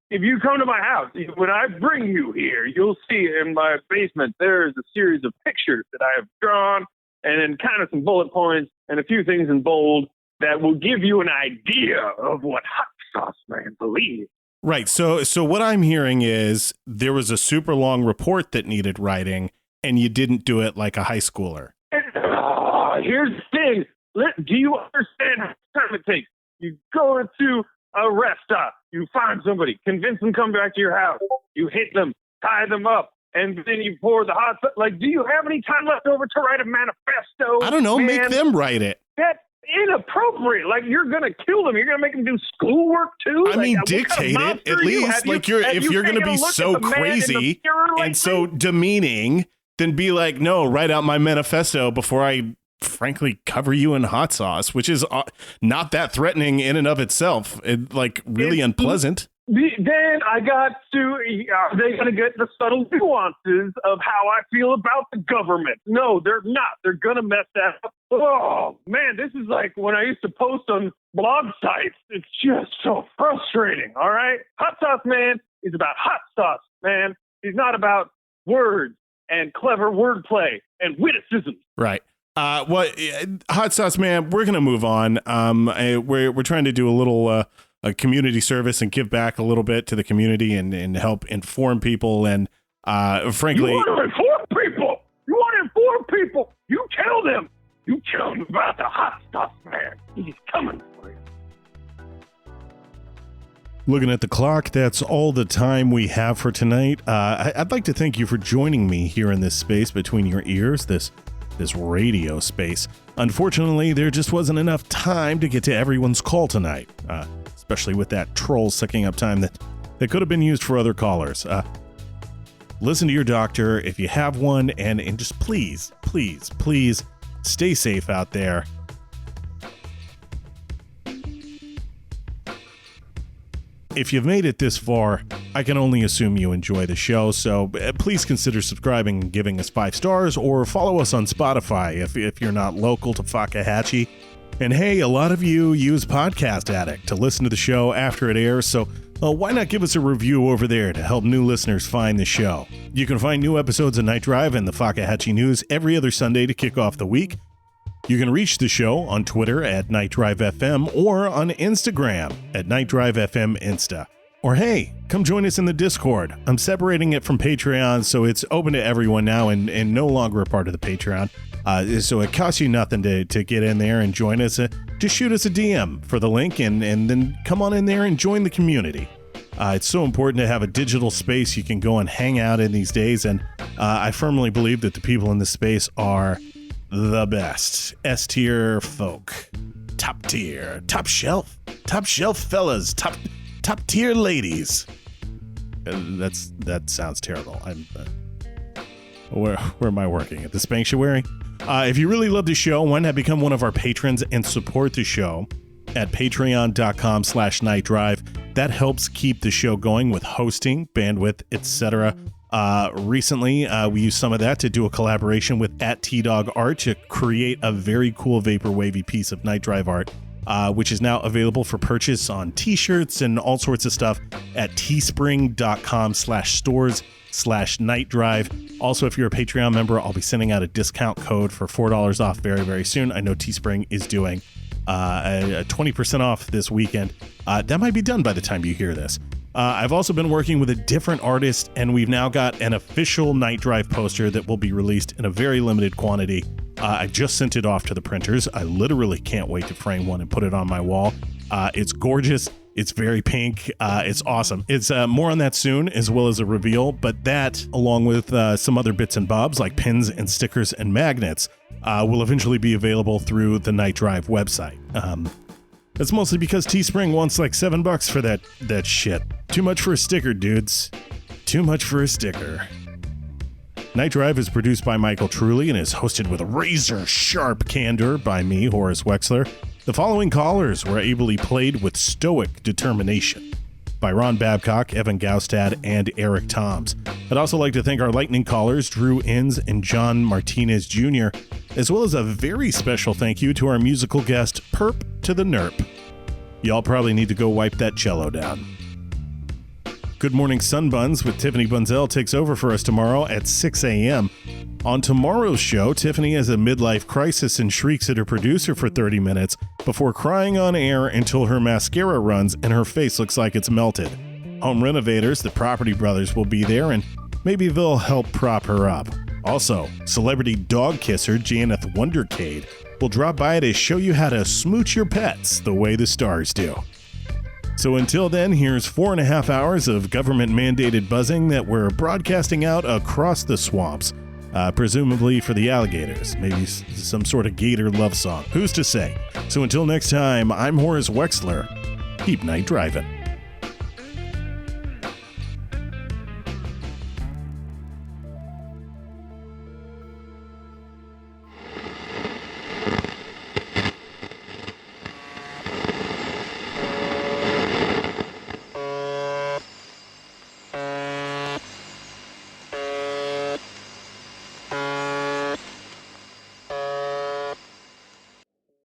if you come to my house, when I bring you here, you'll see in my basement there's a series of pictures that I have drawn, and then kind of some bullet points and a few things in bold that will give you an idea of what Hot Sauce Man believes. Right. So what I'm hearing is there was a super long report that needed writing, and you didn't do it like a high schooler. Here's the thing. Do you understand how much time it takes? You go to a rest stop, you find somebody, convince them to come back to your house, you hit them, tie them up, and then you pour the hot sauce. Like, do you have any time left over to write a manifesto? I don't know. Man? Make them write it. That's inappropriate. Like, you're going to kill them. You're going to make them do schoolwork, too? I mean, dictate it, at least. Like, if you're going to be so crazy and so demeaning, then be like, no, write out my manifesto before I frankly cover you in hot sauce, which is not that threatening in and of itself. Really unpleasant. Then I got to, are they going to get the subtle nuances of how I feel about the government? No, they're not. They're going to mess that up. Oh, man, this is like when I used to post on blog sites. It's just so frustrating, all right? Hot Sauce Man is about hot sauce, man. He's not about words and clever wordplay and witticisms. Right. Hot Sauce Man, we're going to move on. We're trying to do a little a community service and give back a little bit to the community and help inform people. And frankly, you want to inform people. You tell them about the Hot Sauce Man. He's coming for you. Looking at the clock, that's all the time we have for tonight. I'd like to thank you for joining me here in this space between your ears, this radio space. Unfortunately, there just wasn't enough time to get to everyone's call tonight, especially with that troll sucking up time that could have been used for other callers. Listen to your doctor if you have one, and just please stay safe out there. If you've made it this far, I can only assume you enjoy the show, so please consider subscribing and giving us 5 stars, or follow us on Spotify if you're not local to Fakahatchee. And hey, a lot of you use Podcast Addict to listen to the show after it airs, so why not give us a review over there to help new listeners find the show? You can find new episodes of NightDrive and the Fakahatchee News every other Sunday to kick off the week. You can reach the show on Twitter at NightDriveFM or on Instagram at NightDriveFM Insta. Or hey, come join us in the Discord. I'm separating it from Patreon, so it's open to everyone now and no longer a part of the Patreon. So it costs you nothing to get in there and join us. Just shoot us a DM for the link and then come on in there and join the community. It's so important to have a digital space you can go and hang out in these days, and I firmly believe that the people in this space are the best. S-tier folk. Top tier. Top shelf fellas. Top tier ladies. That sounds terrible. Where am I working? At the Spanctuary? If you really love the show, why not become one of our patrons and support the show at patreon.com/NightDrive. That helps keep the show going with hosting, bandwidth, etc. Recently, we used some of that to do a collaboration with @TDogArt to create a very cool vapor wavy piece of NightDrive art, which is now available for purchase on t-shirts and all sorts of stuff at teespring.com/stores/NightDrive. Also, if you're a Patreon member, I'll be sending out a discount code for $4 off very, very soon. I know Teespring is doing a 20% off this weekend. That might be done by the time you hear this. I've also been working with a different artist, and we've now got an official NightDrive poster that will be released in a very limited quantity. I just sent it off to the printers. I literally can't wait to frame one and put it on my wall. It's gorgeous. It's very pink. It's awesome. It's more on that soon, as well as a reveal, but that, along with some other bits and bobs like pins and stickers and magnets, will eventually be available through the NightDrive website. That's mostly because Teespring wants like $7 for that shit. Too much for a sticker, dudes. Too much for a sticker. NightDrive is produced by Michael Truly and is hosted with razor-sharp candor by me, Horace Wexler. The following callers were ably played with stoic determination by Ron Babcock, Evan Gaustad, and Eric Toms. I'd also like to thank our lightning callers, Drew Inns and John Martinez Jr. as well as a very special thank you to our musical guest, Perp to the Nerp. Y'all probably need to go wipe that cello down. Good Morning Sunbuns with Tiffany Bunzell takes over for us tomorrow at 6 a.m. On tomorrow's show, Tiffany has a midlife crisis and shrieks at her producer for 30 minutes before crying on air until her mascara runs and her face looks like it's melted. Home renovators, the Property Brothers, will be there and maybe they'll help prop her up. Also, celebrity dog kisser Janeth Wondercade will drop by to show you how to smooch your pets the way the stars do. So until then, here's 4.5 hours of government-mandated buzzing that we're broadcasting out across the swamps, presumably for the alligators. Maybe some sort of gator love song. Who's to say? So until next time, I'm Horace Wexler. Keep night driving.